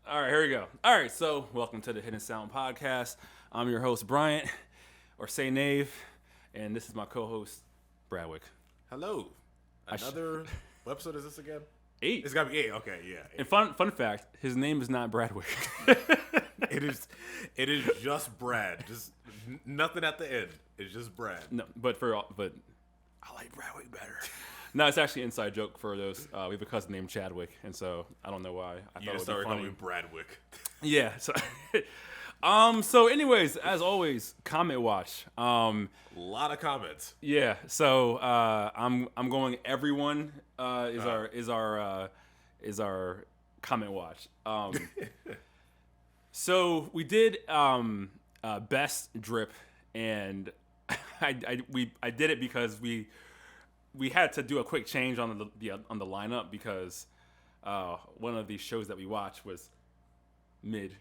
All right, here we go. All right, so welcome to the Hidden Sound Podcast. I'm your host, Bryant, or Say Nave, and this is my co-host, Bradwick. Hello. Another what episode is this again? 8. It's gotta be 8. Okay, yeah. 8. And fun fact, his name is not Bradwick. It is just Brad. Just nothing at the end. It's just Brad. No, but I like Bradwick better. No, it's actually an inside joke for those. We have a cousin named Chadwick, and so I don't know why. I You thought it just would started be calling funny. me Bradwick. Yeah. So anyways, as always, comment watch. A lot of comments. Yeah. So I'm going. Everyone is our comment watch. So we did best drip, and I did it because we had to do a quick change on the lineup because one of these shows that we watched was mid.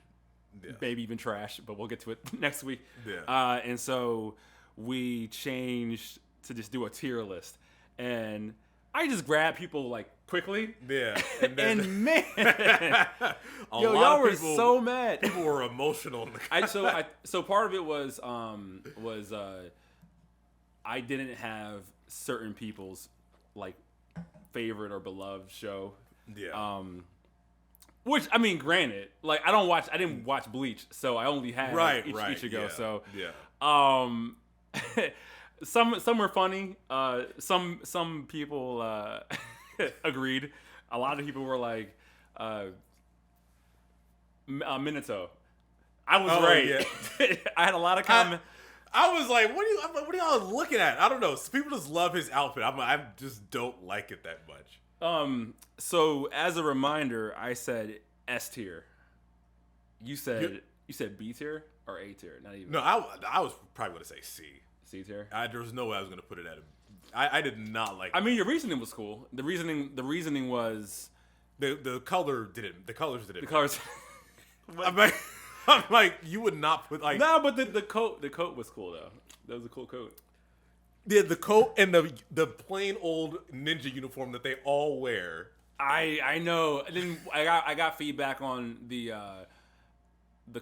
Yeah. Maybe even trash, but we'll get to it next week. Yeah. And so we changed to just do a tier list, and I just grabbed people like quickly. Yeah. And man, A yo, lot y'all of were people- so mad. People were emotional in the So part of it was I didn't have certain people's like favorite or beloved show. Yeah. Which I mean, granted, like I didn't watch Bleach, so I only had each ago. Yeah. So Yeah. some were funny. Some people agreed. A lot of people were like Minato. I was right. Yeah. I had a lot of comments. I was like, what are y'all looking at? I don't know. Some people just love his outfit. I just don't like it that much. So as a reminder, I said S tier. You said B tier or A tier? Not even. No, I was probably going to say C. C tier. There was no way I was going to put it at I did not like it. I mean, your reasoning was cool. The reasoning was The colors didn't. the colors. I'm like, you would not put like No, but the coat was cool though. That was a cool coat. the coat and the plain old ninja uniform that they all wear. I know. And then I got feedback on the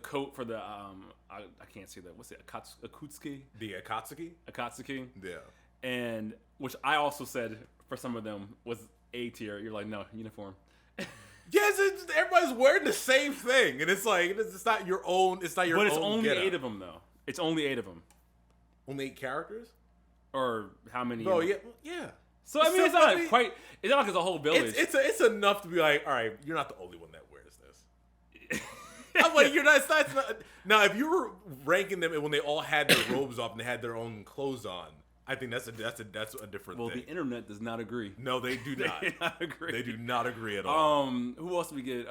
coat for the I can't say that. What's it? Akutsuki? The Akatsuki. Akatsuki. Yeah. And which I also said for some of them was A tier. You're like, no, uniform. Yes, everybody's wearing the same thing, and it's like it's not your own. It's not your own. But it's only getup. 8 of them though. It's only 8 of them. Only 8 characters. Or how many? Oh yeah, yeah. So I mean, it's not quite. It's not like it's a whole village. It's enough to be like, all right, you're not the only one that wears this. I'm like, you're not. It's not. Now, if you were ranking them and when they all had their robes off and they had their own clothes on, I think that's a different well, thing. the internet does not agree. No, they do not. They do not agree. They do not agree at all. Who else did we get?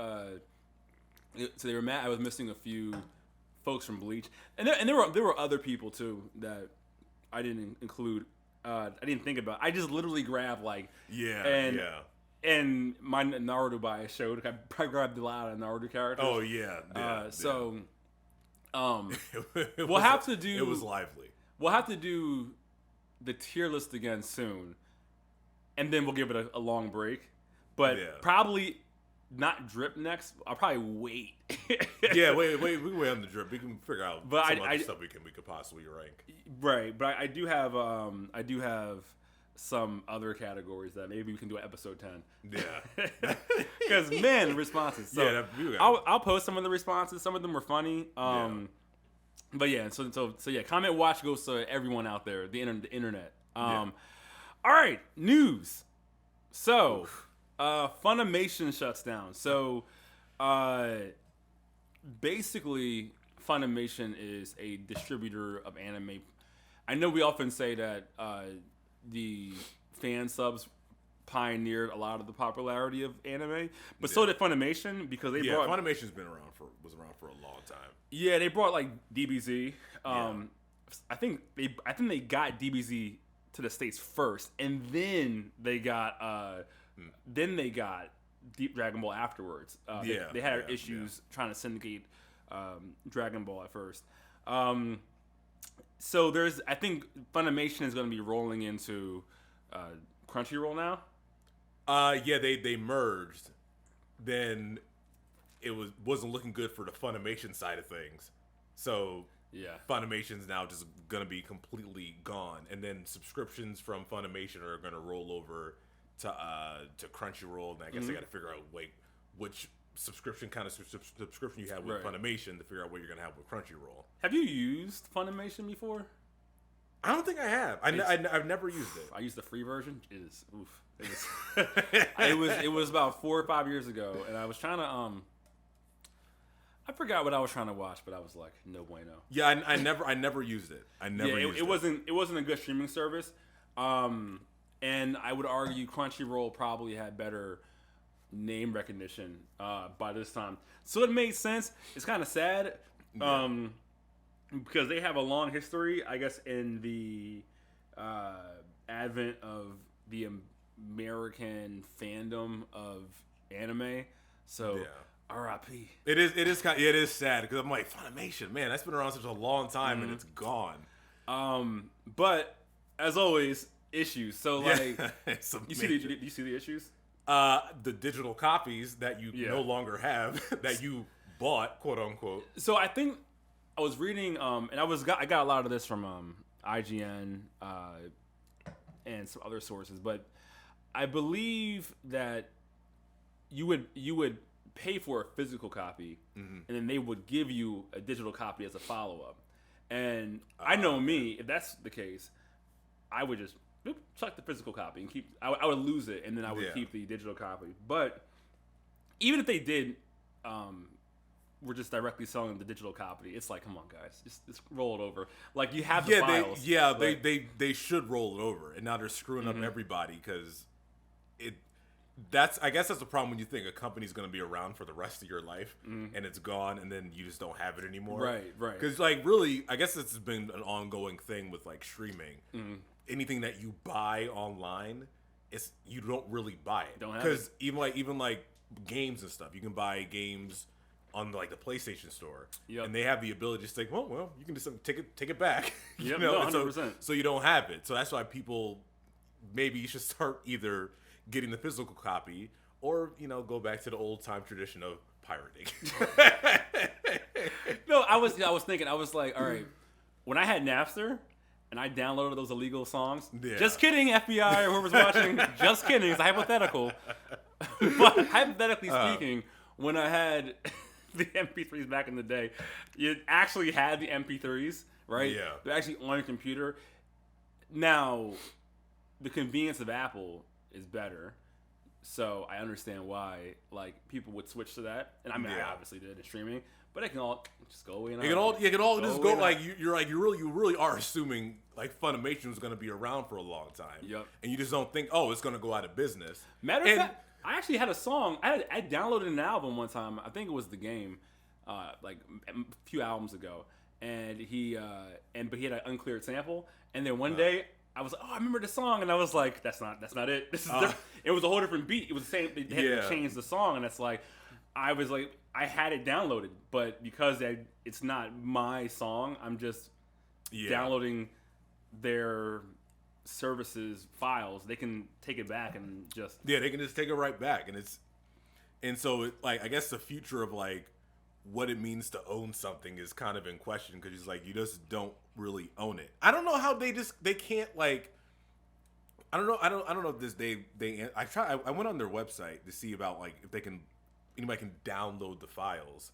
So they were mad. I was missing a few folks from Bleach, and there were other people too that I didn't include. I didn't think about. I just literally grabbed like and my Naruto bias showed. I grabbed a lot of Naruto characters. Oh yeah. We'll have to do. It was lively. We'll have to do the tier list again soon, and then we'll give it a long break. But probably not drip next. I'll probably wait. Yeah, wait. We can wait on the drip. We can figure out but some other stuff we could possibly rank. Right, but I do have some other categories that maybe we can do an episode 10. Yeah, because man, responses. So yeah, I'll post some of the responses. Some of them were funny. But yeah, so yeah, comment watch goes to everyone out there, the internet. All right, news. So, Funimation shuts down. So, basically, Funimation is a distributor of anime. I know we often say that the fan subs pioneered a lot of the popularity of anime, but so did Funimation because they brought Funimation's was around for a long time. Yeah, they brought like DBZ. I think they got DBZ to the States first, and then they got Deep Dragon Ball afterwards. They had issues trying to syndicate Dragon Ball at first. So I think Funimation is going to be rolling into Crunchyroll now. Yeah, they merged. Then it wasn't looking good for the Funimation side of things. So Yeah. Funimation's now just gonna be completely gone, and then subscriptions from Funimation are gonna roll over to Crunchyroll, and I guess they got to figure out which subscription subscription you have with Funimation to figure out what you're gonna have with Crunchyroll. Have you used Funimation before? I don't think I have. I've never used it. I used the free version. It is oof. It was about 4 or 5 years ago, and I was trying to I forgot what I was trying to watch, but I was like, no bueno. Yeah, I never used it. It wasn't a good streaming service. And I would argue Crunchyroll probably had better name recognition by this time. So it made sense. It's kind of sad because they have a long history, I guess, in the advent of the American fandom of anime. So R.I.P. It is sad because I'm like, Funimation, man, that's been around such a long time and it's gone. But as always, issues. So like, do you see the issues? The digital copies that you no longer have that you bought, quote unquote. So I think I was reading, and I got a lot of this from IGN and some other sources, but I believe that you would pay for a physical copy, and then they would give you a digital copy as a follow up. And I know me, if that's the case, I would just chuck the physical copy and keep. I would lose it, and then I would keep the digital copy. But even if they did, we're just directly selling the digital copy. It's like, come on, guys, just roll it over. Like you have the files. They should roll it over, and now they're screwing up everybody because I guess that's the problem when you think a company's going to be around for the rest of your life and it's gone, and then you just don't have it anymore. Right. Because like really, I guess this has been an ongoing thing with like streaming. Anything that you buy online, you don't really buy it. Because even like games and stuff, you can buy games on like the PlayStation Store, and they have the ability to say, well, you can just take it back. Yep, 100%. So you don't have it. So that's why maybe you should start either getting the physical copy or go back to the old time tradition of pirating. No, I was thinking, I was like, all right, when I had Napster and I downloaded those illegal songs, just kidding, FBI or whoever's watching, just kidding, it's hypothetical. But hypothetically speaking, when I had the MP3s back in the day, you actually had the MP3s, right? Yeah. They're actually on your computer. Now, the convenience of Apple is better, so I understand why like people would switch to that. And I mean, I obviously did in streaming, but it can all just go away. You can all just go like you really are assuming like Funimation is going to be around for a long time. Yep. And you just don't think, it's going to go out of business. Matter of fact, I actually had a song. I downloaded an album one time. I think it was The Game, like a few albums ago, and he had an uncleared sample. And then one day I was like, I remember the song, and I was like, that's not it. This is different. It was a whole different beat. It was the same. They had to change the song, and it's like, I was like, I had it downloaded, but because it's not my song, I'm just downloading their services files. They can take it back and just they can just take it right back, and so like I guess the future of like what it means to own something is kind of in question because it's like you just don't really own it. I don't know how they can't like. I don't know if this I went on their website to see about like if anybody can download the files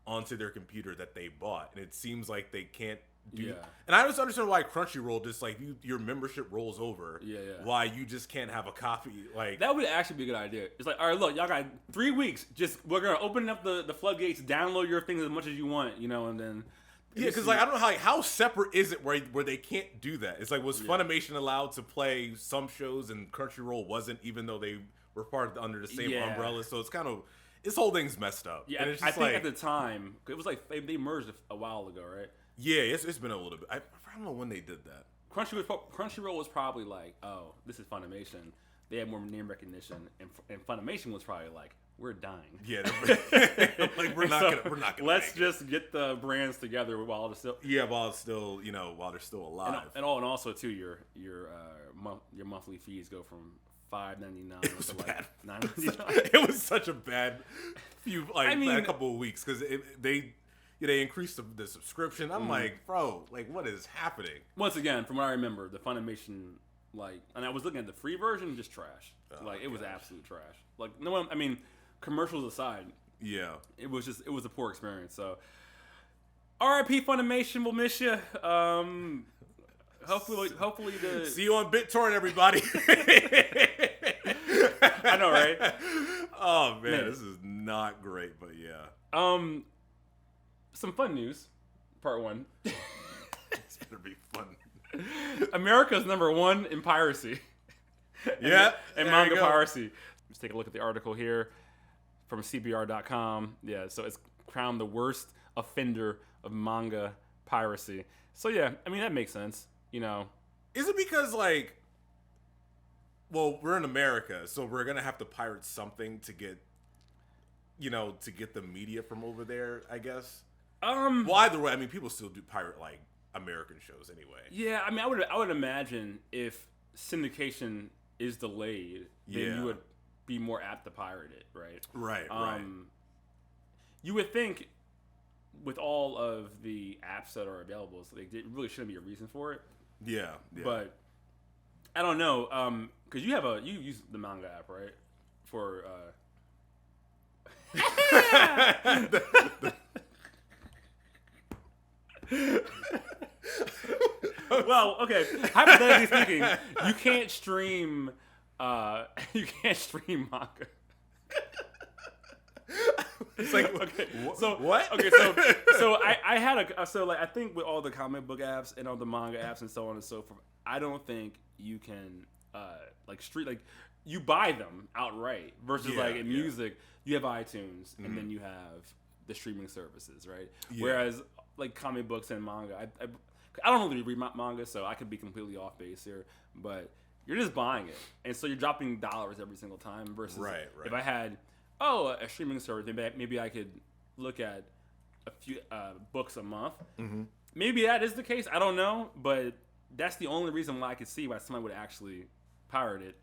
onto their computer that they bought, and it seems like they can't do. And I just understand why Crunchyroll just like your membership rolls over. Why you just can't have a copy like that would actually be a good idea. It's like, all right, look, y'all got 3 weeks. We're gonna open up the floodgates, download your things as much as you want, and then. Yeah, because like I don't know how separate is it where they can't do that? It's like was Funimation allowed to play some shows and Crunchyroll wasn't, even though they were under the same umbrella. So it's kind of this whole thing's messed up. Yeah, and it's I think at the time it was like they merged a while ago, right? Yeah, it's been a little bit. I don't know when they did that. Crunchyroll was probably like, oh, this is Funimation. They had more name recognition, and Funimation was probably like, we're dying. Yeah, like we're not gonna. Let's just get the brands together while they're still. Yeah, while they're still alive. And also too, your monthly fees go from $5.99 It was to bad. like $9.99. It was such a bad few, like, I mean, bad couple of weeks because they increased the subscription. I'm like, bro, like, what is happening? Once again, from what I remember, the Funimation, like, and I was looking at the free version, just trash. It was absolute trash. Like, no one, I mean, commercials aside, Yeah, it was a poor experience. So, R.I.P. Funimation, we'll miss you. Hopefully the see you on BitTorrent, everybody. I know, right? Oh man, this is not great, but yeah. Some fun news. Part 1. It's gonna be fun. America's #1 in piracy. Yeah, and manga piracy. Let's take a look at the article here from CBR.com. Yeah, so it's crowned the worst offender of manga piracy. So yeah, I mean that makes sense. You know, is it because like, well, we're in America, so we're gonna have to pirate something to get, to get the media from over there, I guess. Well, either way, I mean, people still do pirate like American shows anyway. Yeah, I mean, I would imagine if syndication is delayed, then you would be more apt to pirate it, right? Right, right. You would think with all of the apps that are available, so it really shouldn't be a reason for it. Yeah. But I don't know, because you use the manga app, right? For well, okay. Hypothetically speaking, you can't stream manga. It's like, okay, so what? Okay, so I had I think with all the comic book apps and all the manga apps and so on and so forth, I don't think you can you buy them outright versus in music you have iTunes and then you have the streaming services, right? Yeah. Whereas like comic books and manga, I don't really read manga, so I could be completely off base here, but you're just buying it, and so you're dropping dollars every single time. Versus if I had a streaming service, maybe I could look at a few books a month. Mm-hmm. Maybe that is the case. I don't know, but that's the only reason why I could see why somebody would actually pirate it.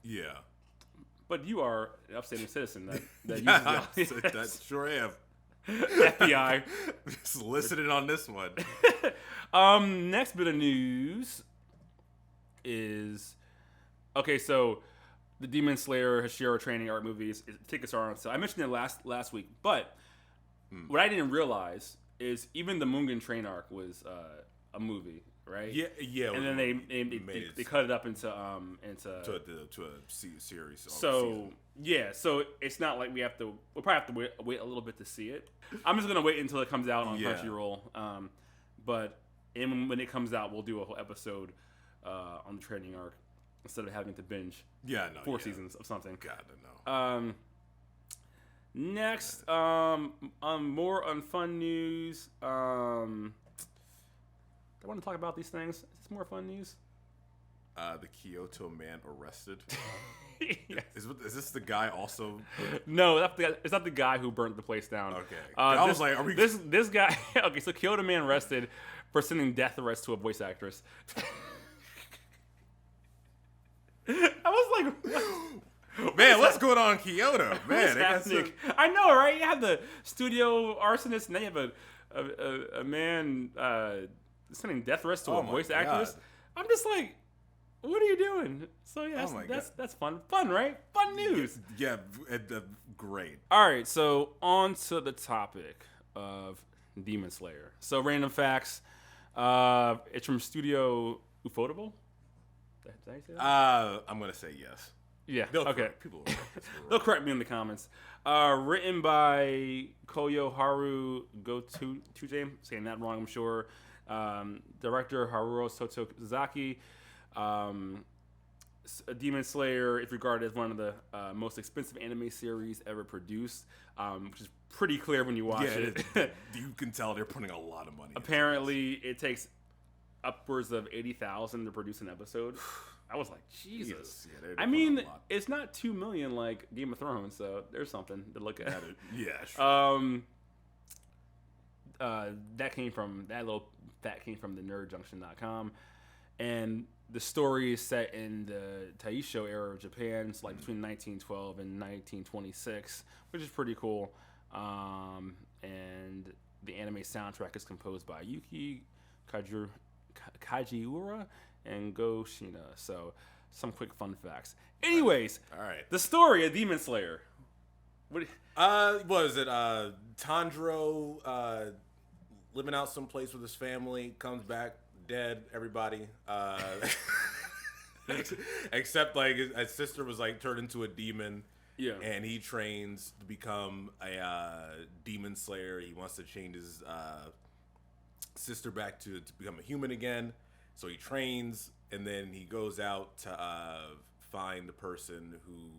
Yeah. But you are an upstanding citizen that uses the that sure am. FBI. Just listening on this one. Next bit of news is so the Demon Slayer Hashira training art movies tickets are on sale. I mentioned it last week, but what I didn't realize is even the Mugen Train arc was a movie, right? Yeah. And then they cut it up into a series. So so it's not like we'll probably have to wait a little bit to see it. I'm just gonna wait until it comes out on Crunchyroll. But when it comes out, we'll do a whole episode on the training arc instead of having to binge 4 seasons of something. God, no. Next, more on fun news. I want to talk about these things. Is this more fun news? The Kyoto man arrested. Yes. Is this the guy also? No, it's not the guy who burnt the place down. Okay. I was like, are we? This guy? Okay, so Kyoto man arrested for sending death threats to a voice actress. I was like, man, what's going on in Kyoto? Man, I know, right? You have the studio arsonist, and then you have a man sending death threats to a voice actress. I'm just like, what are you doing? So yeah, that's fun. Fun, right? Fun news. Yeah, great. All right, so on to the topic of Demon Slayer. So random facts. It's from Studio Ufotable. Did I say that? I'm gonna say yes. Yeah. People they'll correct me in the comments. Written by Koyoharu Gotuje. Saying that wrong, I'm sure. Director Haruo Sotozaki. Demon Slayer is regarded as one of the most expensive anime series ever produced, which is pretty clear when you watch it. You can tell they're putting a lot of money. Apparently, it takes upwards of 80,000 to produce an episode. I was like, Jesus. Yeah, I mean, it's not 2 million like Game of Thrones, so there's something to look at. Yeah, sure. That little fact came from the nerdjunction.com. and the story is set in the Taisho era of Japan. It's like between 1912 and 1926, which is pretty cool. And the anime soundtrack is composed by Yuki Kajiura and Go Shina. So, some quick fun facts. Anyways, all right. The story of Demon Slayer. What is it? Tanjiro living out someplace with his family, comes back dead. Everybody, except like his sister was like turned into a demon. Yeah, and he trains to become a demon slayer. He wants to change his sister back to become a human again. So he trains, and then he goes out to find the person who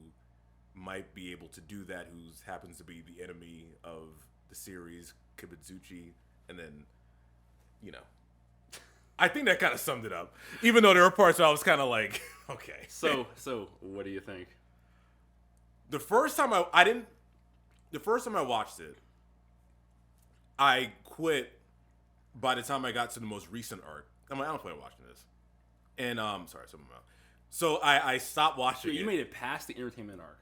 might be able to do that, who happens to be the enemy of the series, Kibutsuchi. And then, I think that kind of summed it up. Even though there were parts where I was kind of like, okay. So what do you think? The first time I watched it, I quit by the time I got to the most recent arc. I'm like, I don't plan on watching this. And sorry, something about. So I stopped watching it. You made it past the entertainment arc.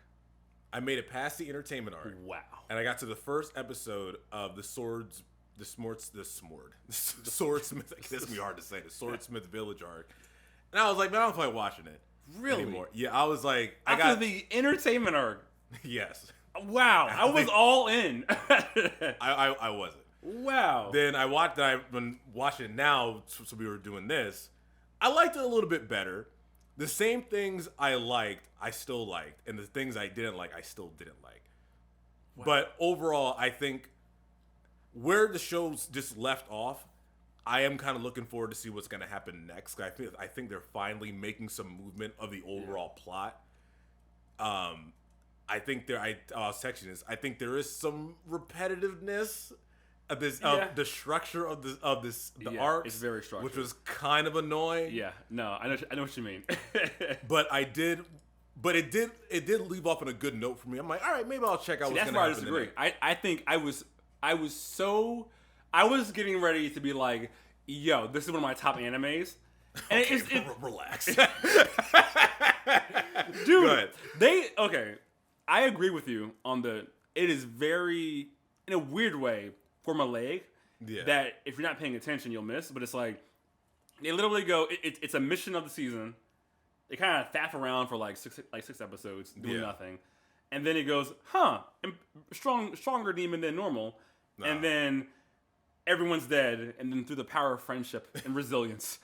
I made it past the entertainment arc. Wow. And I got to the first episode of the Swordsmith. It's gonna be hard to say. The Swordsmith Village Arc. And I was like, man, I don't feel like watching it. Really? Anymore. Yeah, I was like, After the entertainment arc. Yes. Wow, I was all in. I wasn't. Wow. Then I've been watching it now, so we were doing this. I liked it a little bit better. The same things I liked, I still liked, and the things I didn't like, I still didn't like. Wow. But overall, I think where the show's just left off, I am kind of looking forward to see what's going to happen next. I think they're finally making some movement of the overall plot. I think I think there is some repetitiveness of this the structure of the arcs. It's very structured, which was kind of annoying. Yeah, no, I know what you mean. But it did leave off on a good note for me. I'm like, all right, maybe I'll check out what's going to happen. That's where I disagree. I think I was getting ready to be like, yo, this is one of my top animes. And okay, relax. Dude, I agree with you on it is very, in a weird way, formulaic. Yeah. That if you're not paying attention, you'll miss. But it's like, they literally go, it's a mission of the season. They kind of faff around for like six episodes, doing nothing. And then it goes, stronger demon than normal. Nah. And then everyone's dead. And then through the power of friendship and resilience,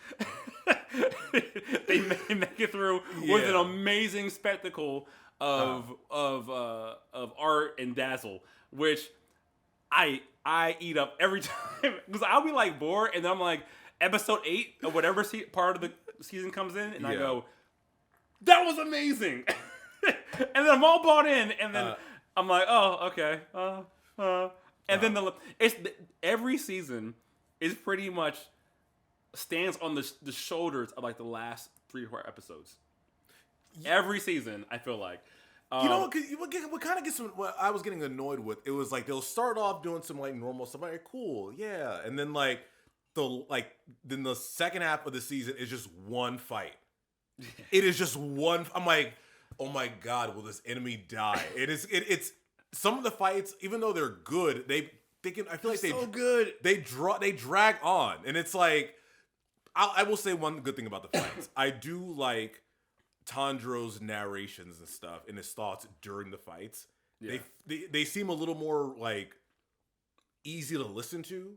they make it through with an amazing spectacle of art and dazzle, which I eat up every time because I'll be like bored, and then I'm like episode 8 or whatever part of the season comes in, and I go, that was amazing, and then I'm all bought in, and then I'm like, oh, okay, and then every season is pretty much stands on the shoulders of like the last 3 or 4 episodes. Every season, I feel like. What kind of gets what I was getting annoyed with, it was like they'll start off doing some like normal stuff, like cool, yeah, and then like then the second half of the season is just one fight. It is just one. I'm like, oh my god, will this enemy die? It's some of the fights, even though they're good, I feel like so good. They drag on, and it's like I will say one good thing about the fights. I do like Tanjiro's narrations and stuff and his thoughts during the fights. Yeah. They seem a little more like easy to listen to,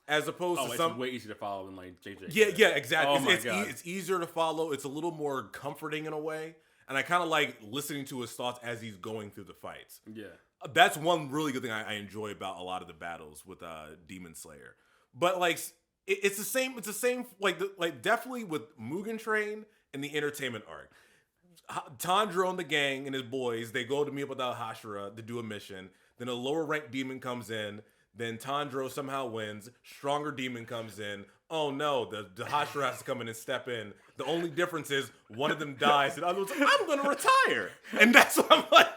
as opposed to some way easier to follow than like JJ. Yeah, exactly. Oh my God. It's easier to follow. It's a little more comforting in a way, and I kind of like listening to his thoughts as he's going through the fights. Yeah, that's one really good thing I enjoy about a lot of the battles with Demon Slayer. But like it's the same. It's the same. Like definitely with Mugen Train and the entertainment arc. Tanjiro and the gang and his boys, they go to meet up with Hashira to do a mission. Then a lower ranked demon comes in. Then Tanjiro somehow wins. Stronger demon comes in. Oh no, the Hashira has to come in and step in. The only difference is one of them dies and the other one's like, I'm going to retire. And that's what I'm like.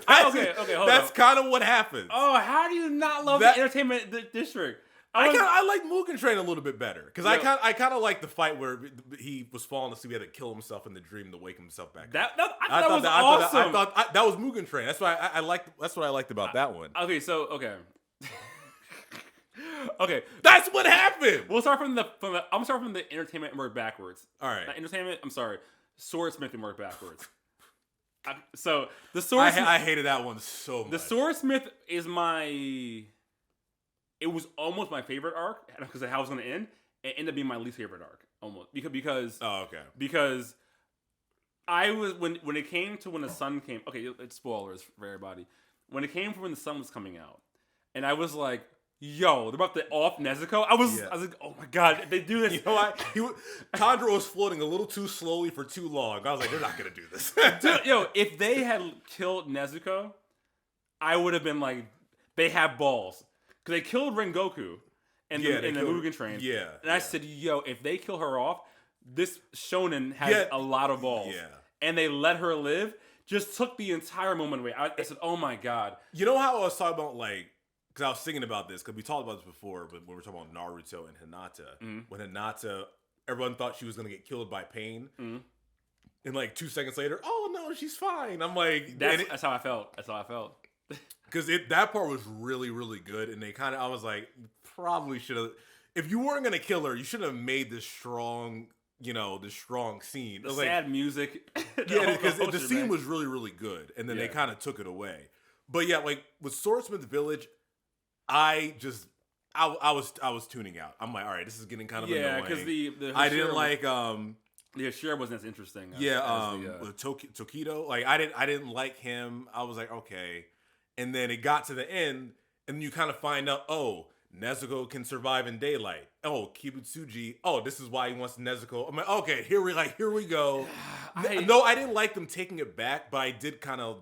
Hold on. That's kind of what happens. Oh, how do you not love the entertainment district? I like Mugen Train a little bit better because I kind of like the fight where he was falling asleep. He had to kill himself in the dream to wake himself back up. I thought that was awesome. I thought that was Mugen Train. That's why I liked. That's what I liked about that one. Okay, so okay, that's what happened. We'll start from the. I'm start from the entertainment and work backwards. All right, Not entertainment. I'm sorry, Swordsmith and work backwards. So the Swordsmith. I hated that one so much. The Swordsmith is my. It was almost my favorite arc because of how it was going to end. It ended up being my least favorite arc almost because. Oh, okay. Because I was when it came to when the sun came. Okay, it's spoilers for everybody. When it came from when the sun was coming out, and I was like, "Yo, they're about to off Nezuko." I was like, "Oh my god, if they do this." You know what? Tanjiro was floating a little too slowly for too long. I was like, "They're not gonna do this." Dude, yo, if they had killed Nezuko, I would have been like, "They have balls." Because they killed Rengoku in the Mugen Train. Yeah. And I said, yo, if they kill her off, this shonen has a lot of balls. Yeah. And they let her live, just took the entire moment away. I said, oh my God. You know how I was talking about, like, because I was thinking about this, because we talked about this before, but when we were talking about Naruto and Hinata, when Hinata, everyone thought she was going to get killed by pain. And like 2 seconds later, oh no, she's fine. I'm like, that's how I felt. That's how I felt. Because that part was really, really good, and I was like, probably should have. If you weren't gonna kill her, you should have made this strong, this strong scene. The sad music. Yeah, because the scene was really, really good, and then they kind of took it away. But yeah, like with Swordsmith Village, I was tuning out. I'm like, all right, this is getting kind of annoying. Yeah, because the I didn't like the Hashira wasn't as interesting. Tokido, like I didn't like him. I was like, okay. And then it got to the end, and you kind of find out, oh, Nezuko can survive in daylight. Oh, Kibutsuji. Oh, this is why he wants Nezuko. I'm like, okay, here we go. I didn't like them taking it back, but I did kind of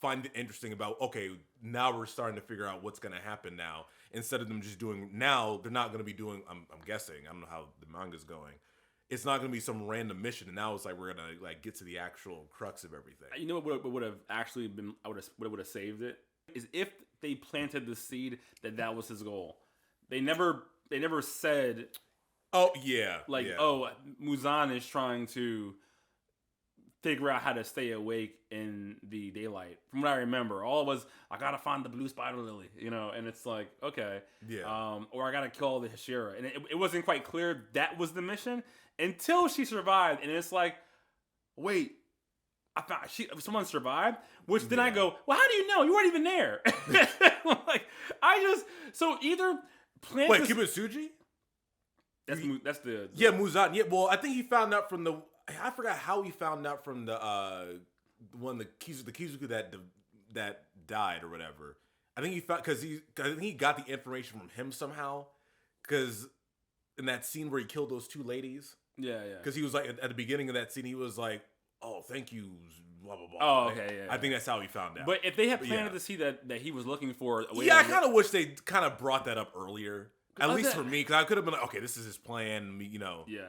find it interesting about, okay, now we're starting to figure out what's going to happen now. Instead of them just doing, now they're not going to be doing, I'm guessing, I don't know how the manga's going. It's not going to be some random mission, and now it's like we're going to like get to the actual crux of everything. You know what would have actually been, what would have saved it? Is if they planted the seed that was his goal. They never said, oh yeah, like oh, Muzan is trying to figure out how to stay awake in the daylight. From what I remember, all it was, I gotta find the blue spider lily, and it's like, okay, or I gotta kill all the Hashira, and it wasn't quite clear that was the mission until she survived, and it's like, wait. I found someone survived, which then I go, well, how do you know? You weren't even there. Like, so either plant. Wait, Kibutsuji? That's the Muzan. Yeah, well, I think he found out from I forgot how he found out from the Kizuku that died or whatever. I think he found I think he got the information from him somehow, because in that scene where he killed those two ladies. Yeah. Because he was like at the beginning of that scene, he was like, oh, thank you, blah, blah, blah. Oh, okay, yeah. I think that's how he found out. But if they had planted to see that he was looking for... I kind of wish they kind of brought that up earlier. At least for me, because I could have been like, okay, this is his plan, Yeah.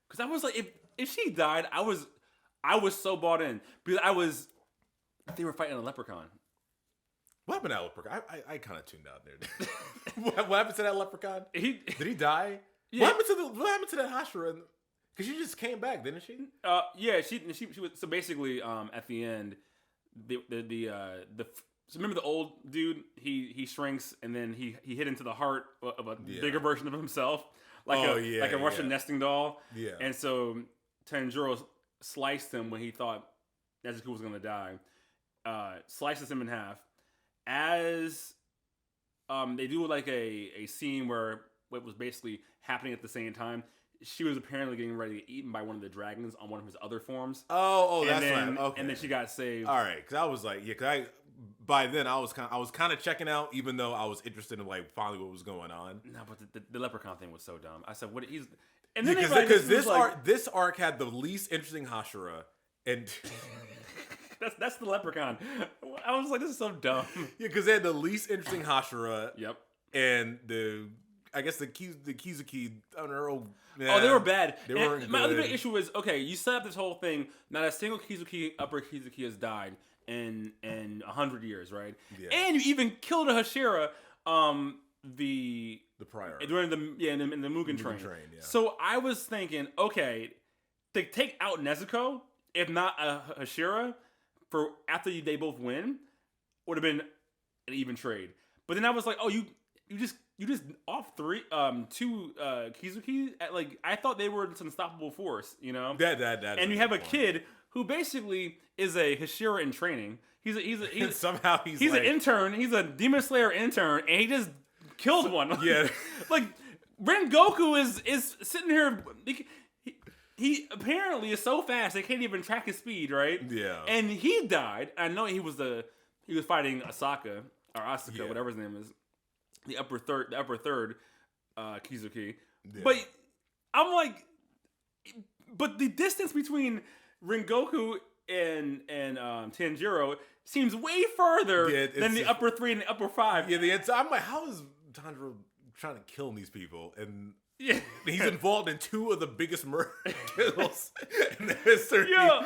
Because I was like, if she died, I was so bought in. Because they were fighting a leprechaun. What happened to that leprechaun? I kind of tuned out there. What happened to that leprechaun? Did he die? Yeah. What happened to that Hashira? Because she just came back, didn't she? Yeah, she was. So basically, at the end, so remember the old dude? He shrinks and then he hit into the heart of a bigger version of himself, like a Russian nesting doll. Yeah. And so Tanjiro sliced him when he thought Nezuko was gonna die. Slices him in half. As they do like a scene where what was basically happening at the same time. She was apparently getting ready to get eaten by one of the dragons on one of his other forms. That's right. Okay. And then she got saved. All right, because I was like, by then I was kind of checking out, even though I was interested in like finally what was going on. No, but the leprechaun thing was so dumb. I said, what? And then because this arc had the least interesting Hashira, and that's the leprechaun. I was like, this is so dumb. Yeah, because they had the least interesting Hashira. Yep. And I guess the Kizuki, I don't know. Yeah, they were bad. They weren't my good. other big issue was, okay, you set up this whole thing. Not a single upper Kizuki has died in 100 years, right? Yeah. And you even killed a Hashira the prior during the in the Mugen Train. Yeah. So I was thinking, okay, to take out Nezuko, if not Hashira, for after they both win, would have been an even trade. But then I was like, oh, you just off two Kizuki. Like I thought they were this unstoppable force, you know. That and you have a kid who basically is a Hashira in training. He's somehow he's an intern. He's a Demon Slayer intern, and he just killed one. Yeah, like Rengoku is sitting here. He apparently is so fast they can't even track his speed, right? Yeah. And he died. I know he was fighting Asuka whatever his name is, the upper third, Kizuki. Yeah. But I'm like, but the distance between Rengoku and Tanjiro seems way further than the upper 3 and the upper 5. Yeah, I'm like, how is Tanjiro trying to kill these people? And he's involved in 2 of the biggest murder kills in the history. Yeah,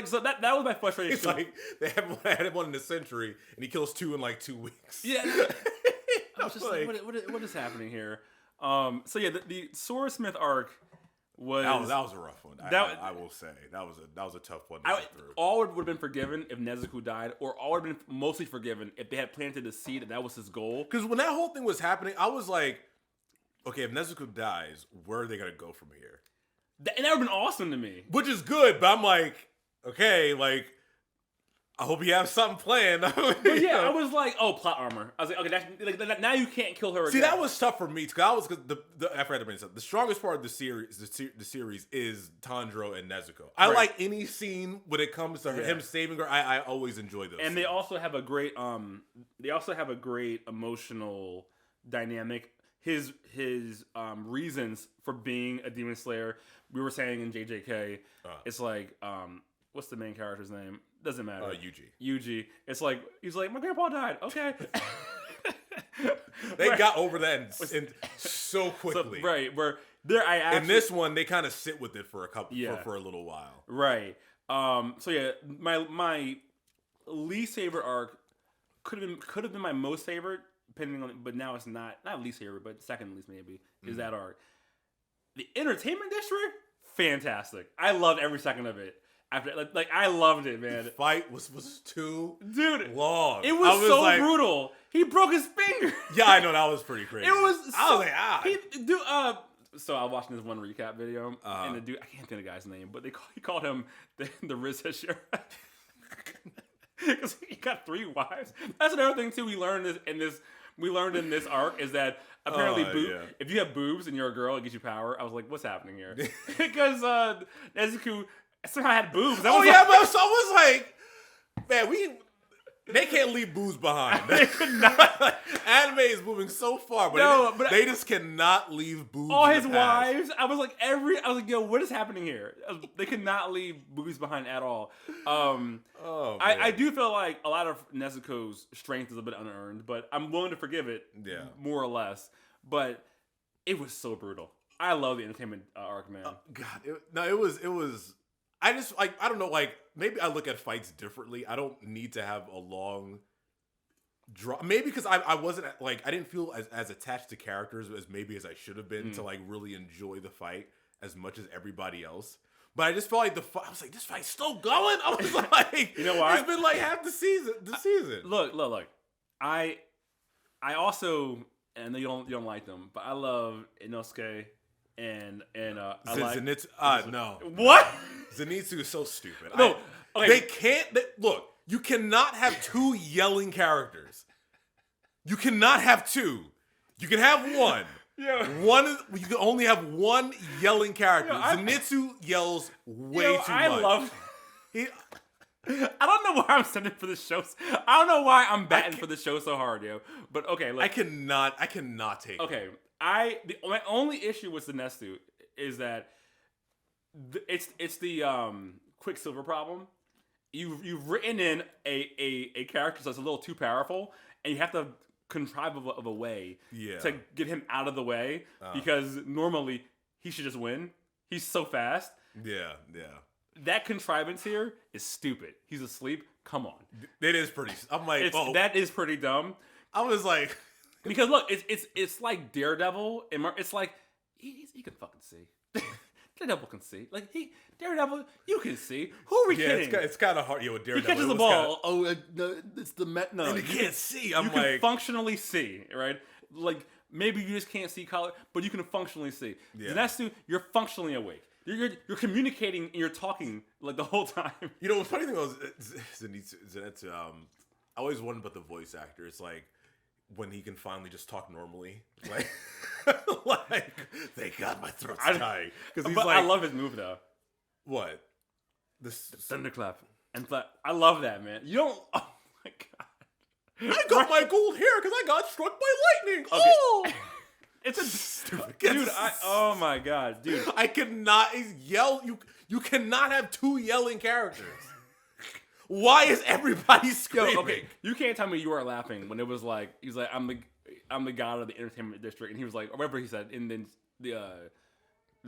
so that was my frustration. It's like they haven't had one in a century, and he kills 2 in like 2 weeks. Yeah, I was just like, what is happening here? So yeah, the Swordsmith arc was that was a rough one. I will say that was a tough one to get through. All would have been forgiven if Nezuko died, or all would have been mostly forgiven if they had planted the seed that was his goal. Because when that whole thing was happening, I was like, okay, if Nezuko dies, where are they gonna go from here? And that would have been awesome to me. Which is good, but I'm like, okay, like, I hope you have something planned. But yeah, I was like, oh, plot armor. I was like, okay, now you can't kill her again. See, that was tough for me because I forgot to mention something. The strongest part of the series is Tanjiro and Nezuko. I like any scene when it comes to him saving her. I always enjoy those. And scenes. they also have a great emotional dynamic. His reasons for being a demon slayer. We were saying in JJK, it's like what's the main character's name? Doesn't matter. Yuji. It's like he's like, my grandpa died. Okay. They got over that so quickly. So, right. Where there, in this one, they kind of sit with it for for a little while. Right. So yeah, my least favorite arc could have been my most favorite, depending on. But now it's not least favorite, but second least maybe is that arc. The entertainment district, fantastic. I loved every second of it. After I loved it, man. The fight was too long. It was so brutal. He broke his finger. Yeah, I know, that was pretty crazy. I was like, so I was watching this one recap video, and the dude, I can't think of the guy's name, but he called him the Riz Hashira. Because he got 3 wives. That's another thing too. We learned in this arc is that apparently if you have boobs and you're a girl, it gives you power. I was like, what's happening here? Because Nezuko somehow had boobs. But I was like, man, they can't leave boobs behind. They could not. Anime is moving so far, but they just cannot leave boobs. All his wives. I was like, yo, what is happening here? They could not leave boobs behind at all. I do feel like a lot of Nezuko's strength is a bit unearned, but I'm willing to forgive it. Yeah, more or less. But it was so brutal. I love the entertainment arc, man. It was. I just I don't know, like maybe I look at fights differently. I don't need to have a long draw. Maybe because I wasn't like I didn't feel as attached to characters as I should have been to like really enjoy the fight as much as everybody else. But I just felt like I was like, this fight's still going. I was like, you know why? It's been like half the season. Look. I also, and I know you don't like them, but I love Inosuke. And I like Zenitsu. No. What? Zenitsu is so stupid. No. Okay. They can't. Look, you cannot have 2 yelling characters. You cannot have 2. You can have 1. Yeah. You can only have 1 yelling character. Zenitsu yells way too much. I don't know why I'm sending for the show. I don't know why I'm batting for the show so hard, yo. But okay, look. I cannot take it. My only issue with Zenitsu is that it's the Quicksilver problem. You've written in a character that's a little too powerful, and you have to contrive of a way to get him out of the way because normally he should just win. He's so fast. Yeah. That contrivance here is stupid. He's asleep. Come on. It is pretty. I'm like, that is pretty dumb. I was like, Because look, it's like Daredevil, and it's like he can fucking see. Daredevil can see. Like Daredevil, you can see. Who are we kidding? It's kind of hard. With Daredevil, he catches the ball. No, it's the No, and he can't see. I'm you like, can functionally see, right? Like maybe you just can't see color, but you can functionally see. Yeah. Zenitsu, you're functionally awake. You're communicating and you're talking like the whole time. The funny thing was Zenitsu. I always wondered about the voice actor. It's like when he can finally just talk normally, like, like thank God my throat's dying. Because I love his move though. What? The thunderclap and I love that, man. You don't. Oh my God. I got my gold hair because I got struck by lightning. Okay. Oh. It's a stupid dude. Oh my God, dude! I cannot yell. You cannot have two yelling characters. Why is everybody screaming? Okay, you can't tell me you weren't laughing when it was like he's like I'm the god of the entertainment district, and he was like, or whatever he said, and then the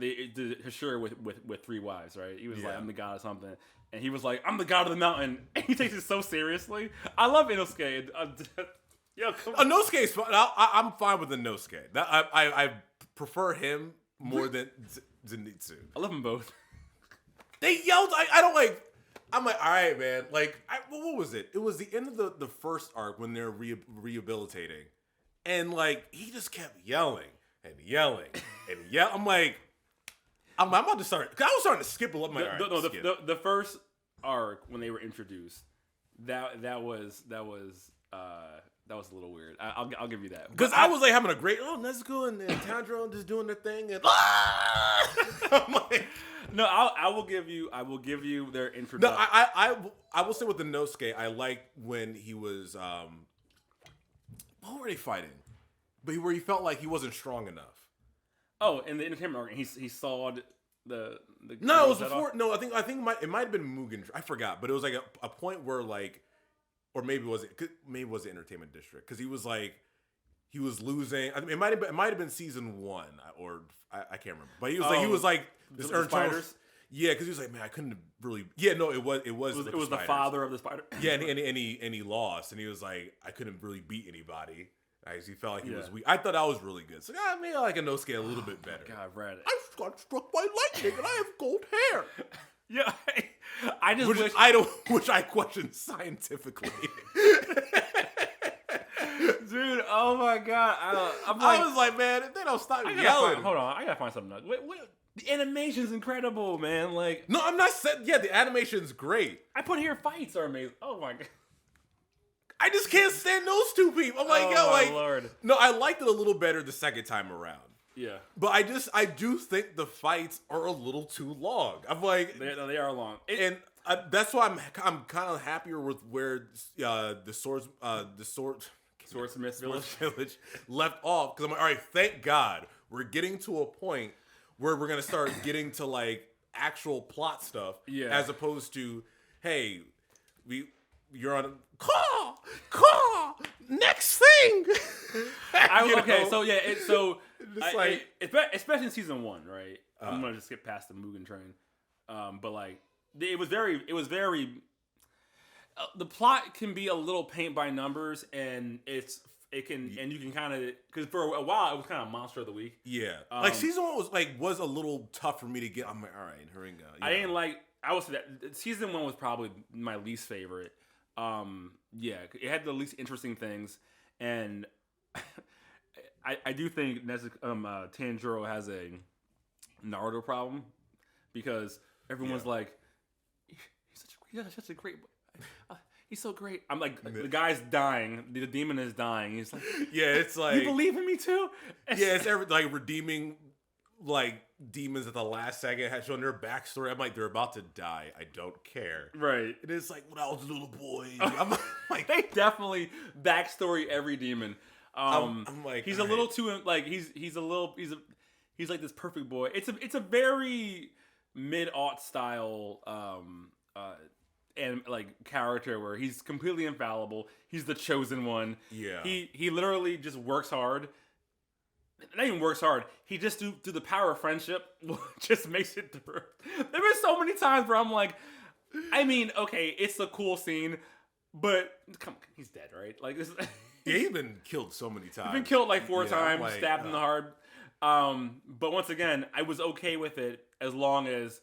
Hashira with 3 wives, right? He was like, I'm the god of something, and he was like, I'm the god of the mountain, and he takes it so seriously. I love Inosuke. Inosuke is fine. I'm fine with Inosuke. I prefer him more than Zenitsu. I love them both. They yelled. I don't like. I'm like, all right, man. Like, what was it? It was the end of the first arc when they're rehabilitating, and like he just kept yelling and yelling and yelling. I'm like, I'm about to start. Cause I was starting to skip a little. The first arc when they were introduced, that was a little weird. I'll give you that. Because I was like having a great Nezuko and Tanjiro just doing their thing, and I'm like, no, I will give you their introduction. No, I will say with the Inosuke, I like when he was what were they fighting? But where he felt like he wasn't strong enough. Oh, in the entertainment arc, he sawed the no, it was before. Off. No, I think it might have been Mugen. I forgot, but it was like a point where like. Or maybe it was the entertainment district because he was like he was losing. I mean, it might have been season 1 or I can't remember. But he was like this the spiders. Yeah, because he was like, man, I couldn't really. Yeah, no, it was the father of the spider. Yeah, and he lost, and he was like, I couldn't really beat anybody. He felt like he was weak. I thought that was really good. So maybe I like Inosuke a little bit better. God, Brad. I got struck by lightning, and I have gold hair. Yeah, I just which I question scientifically. Dude, oh my God. I was like, man, if they don't stop yelling. Hold on, I gotta find something else. Wait, the animation's incredible, man. Like, no, I'm not saying. Yeah, the animation's great. I put here fights are amazing. Oh my God. I just can't stand those two people. I'm like, Lord. No, I liked it a little better the second time around. Yeah, but I do think the fights are a little too long. I'm like, they are long, and that's why I'm kind of happier with where the Swordsmith Village left off because I'm like, all right, thank God we're getting to a point where we're gonna start getting to like actual plot stuff, as opposed to hey, you're on call next thing. Especially in season 1, right? I'm gonna just skip past the Mugen Train, but like it was very. The plot can be a little paint by numbers, and you can kind of because for a while it was kind of monster of the week. Yeah, like season 1 was a little tough for me to get. I'm like, all right, here we go. I didn't like. I would say that season 1 was probably my least favorite. It had the least interesting things, and I do think Tanjiro has a Naruto problem because everyone's like, he's such a great. He's so great. I'm like, the guy's dying. The demon is dying. He's like, it's like you believe in me too. It's like redeeming like demons at the last second, showing their backstory. I'm like, they're about to die. I don't care. Right. It is like when I was a little boy. I'm like, they definitely backstory every demon. I'm like, he's a little too like he's like this perfect boy. It's a very mid-aught style and like character where he's completely infallible. He's the chosen one. Yeah. He literally just works hard. Not even works hard. He just through the power of friendship just makes it through. There been so many times where I'm like, I mean, okay, it's a cool scene, but come on, he's dead, right? Like this. Yeah, he's been killed so many times. He's been killed like 4 times, like, stabbed in the heart. But once again, I was okay with it as long as,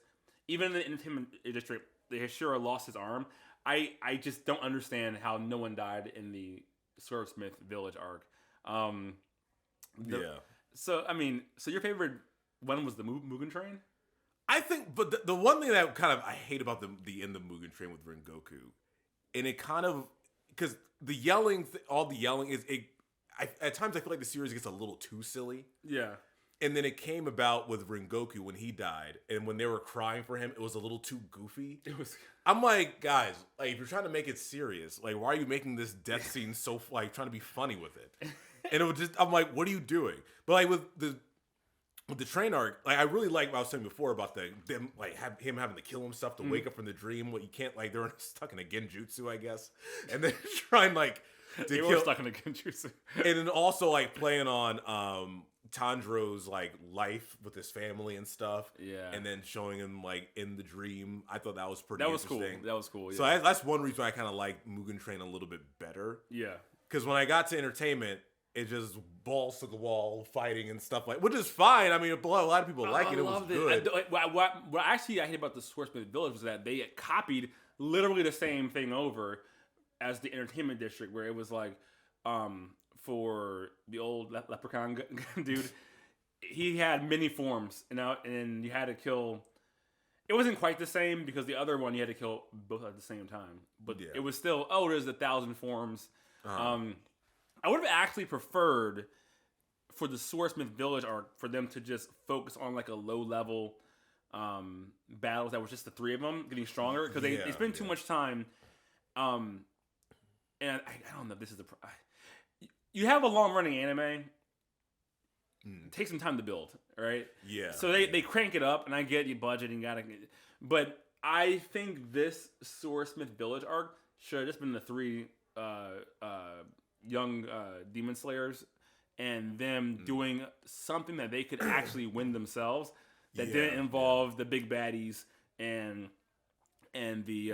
even in the entertainment district, the Hashira lost his arm. I just don't understand how no one died in the Swordsmith Village arc. So, I mean, so your favorite one was the Mugen Train? I think, but the one thing that kind of I hate about the end of Mugen Train with Rengoku, and it kind of, because the yelling, all the yelling is, at times I feel like the series gets a little too silly. Yeah. And then it came about with Rengoku when he died, and when they were crying for him, it was a little too goofy. It was. I'm like, guys, like if you're trying to make it serious, like why are you making this death scene so like trying to be funny with it? And it was just, I'm like, what are you doing? But like with the train arc, like I really like what I was saying before about them like him having to kill himself to wake up from the dream. What you can't, like they're stuck in a genjutsu, I guess, and then trying like they were stuck in a genjutsu, and then also like playing on Tanjiro's like life with his family and stuff. Yeah. And then showing him like in the dream. I thought that was pretty That was interesting. cool. That was cool. Yeah. So that's one reason I kind of like Mugen Train a little bit better. Yeah. Because when I got to entertainment, it just balls to the wall fighting and stuff like, which is fine. I mean, a lot of people like it. It was good. What actually I hate about the Swordsmith Village was that they copied literally the same thing over as the entertainment district, where it was like, for the old leprechaun dude, he had many forms, and you had to kill. It wasn't quite the same because the other one you had to kill both at the same time, but it was still, there's 1,000 forms. I would have actually preferred for the Swordsmith Village arc for them to just focus on like a low level battles that was just the 3 of them getting stronger, because they spend too much time. And I don't know if this is you have a long running anime. Take some time to build, right? Yeah. So they crank it up, and I get you budget and gotta, but I think this Swordsmith Village arc should have just been the 3 young demon slayers and them doing something that they could actually win themselves, that didn't involve the big baddies and the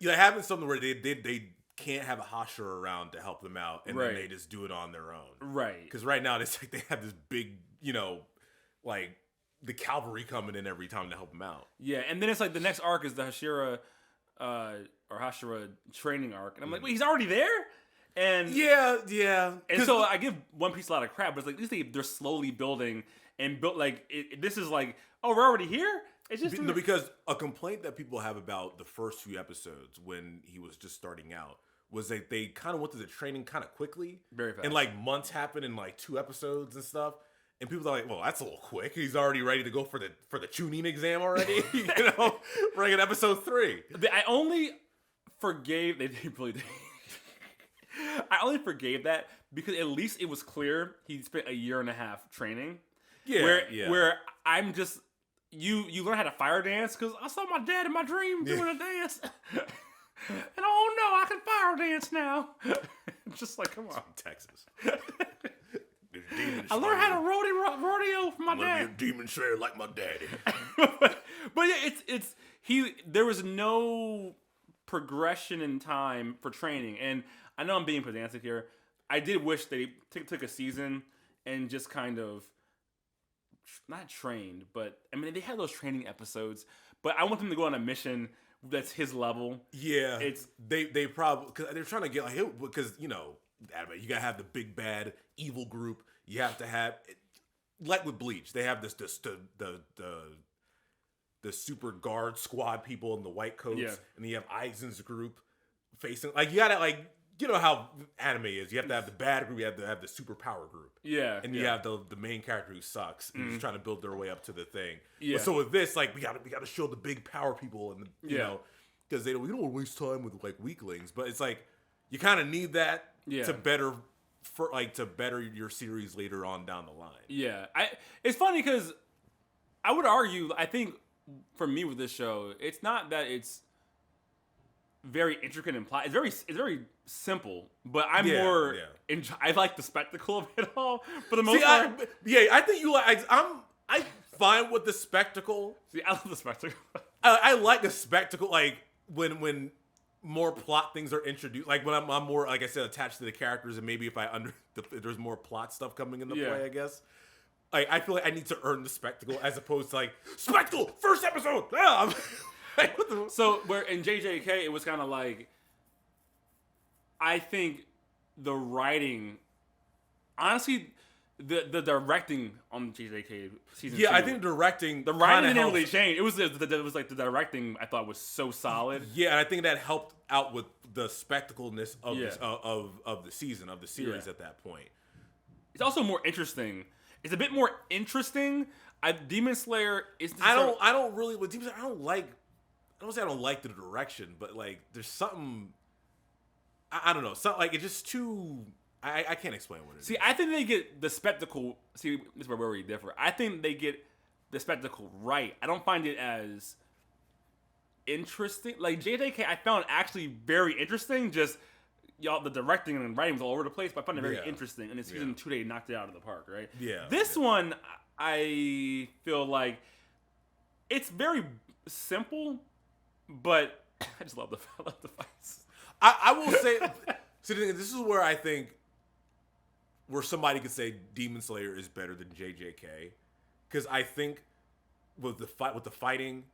having something where they can't have a Hashira around to help them out, and then they just do it on their own, right? Because right now it's like they have this big, like the cavalry coming in every time to help them out. Yeah, and then it's like the next arc is the Hashira or Hashira training arc, and I'm like, wait, he's already there. And and so I give One Piece a lot of crap, but it's like at least they're slowly building and built like this is like, we're already here. It's just because a complaint that people have about the first few episodes when he was just starting out was that they kind of went through the training kind of quickly, very fast, and like months happened in like 2 episodes and stuff. And people are like, well, that's a little quick. He's already ready to go for the Chunin exam already. We're in episode 3. I only forgave they really did. I only forgave that because at least it was clear he spent 1.5 years training. Where I'm just you learn how to fire dance because I saw my dad in my dream doing a dance, and oh no, I can fire dance now. Just like, come on, Texas. I learned how to rodeo from my dad. I'm gonna be a demon slayer like my daddy. But yeah, there was no progression in time for training, and I know I'm being pedantic here. I did wish they took a season and just kind of not trained, but I mean they had those training episodes. But I want them to go on a mission that's his level. Yeah, they probably because they're trying to get like because you gotta have the big bad evil group. You have to have like with Bleach, they have the super guard squad people in the white coats, and then you have Aizen's group facing like you gotta like. You know how anime is. You have to have the bad group. You have to have the superpower group. Yeah. And you have the main character who sucks and is trying to build their way up to the thing. Yeah. But so with this, like we got to show the big power people and you know because we don't want to waste time with like weaklings. But it's like you kind of need that to better your series later on down the line. Yeah. It's funny because I would argue. I think for me with this show, it's not that it's very intricate and plot. It's very simple, but I'm more. I like the spectacle of it all for the most part. I think you like. I'm fine with the spectacle. See, I love the spectacle. I like the spectacle. Like when more plot things are introduced, like when I'm more, like I said, attached to the characters, and maybe if if there's more plot stuff coming into play, I guess. Like, I feel like I need to earn the spectacle as opposed to like spectacle first episode. Yeah. Like, what the... So where in JJK it was kind of like, I think the writing, honestly, the directing on JJK season 2. Yeah, I think the writing didn't really change. It was like the directing I thought was so solid. Yeah, and I think that helped out with the spectacleness of of the season, of the series at that point. It's also more interesting. It's a bit more interesting. Demon Slayer is. I don't really with Demon Slayer. I don't say I don't like the direction, but like there's something. I don't know. Something like it's just too. I can't explain what it is. See, I think they get the spectacle. See, this is where we differ. I think they get the spectacle right. I don't find it as interesting. Like JJK, I found actually very interesting. Just the directing and writing was all over the place, but I found it very interesting. And in season 2, they knocked it out of the park, right? Yeah. This one, I feel like it's very simple, but I just love the fights. I will say, see, this is where I think where somebody could say Demon Slayer is better than JJK, because I think with the fighting,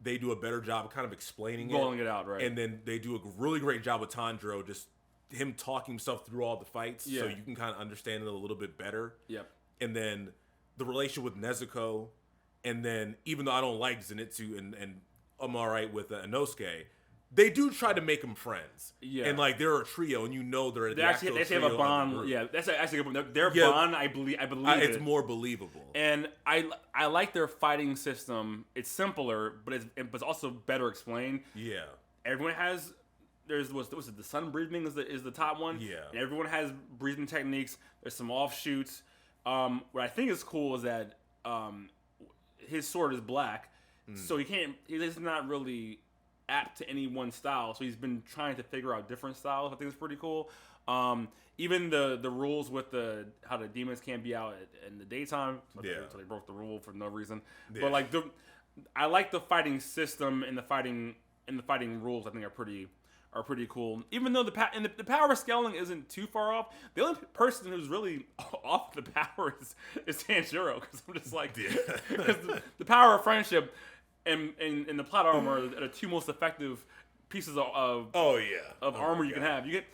they do a better job of kind of explaining rolling it out, right? And then they do a really great job with Tanjiro, just him talking himself through all the fights, so you can kind of understand it a little bit better. Yep. And then the relationship with Nezuko, and then even though I don't like Zenitsu and I'm all right with Inosuke, they do try to make them friends. Yeah. And like they're a trio, and they actually have a bond. Yeah, that's actually a good point. Their bond, I believe it's more believable. And I like their fighting system. It's simpler, but it's also better explained. Yeah. Everyone has. What's it? The sun breathing is the top one. Yeah. And everyone has breathing techniques. There's some offshoots. What I think is cool is that his sword is black, so he's not really apt to any one style, so he's been trying to figure out different styles. I think it's pretty cool. Even the rules with how the demons can't be out in the daytime, so they broke the rule for no reason. But like I like the fighting system and the fighting rules. I think are pretty cool. Even though the power scaling isn't too far off, the only person who's really off the power is Tanjiro, because I'm just like, because the power of friendship and the plot armor are the two most effective pieces of armor you can have. You get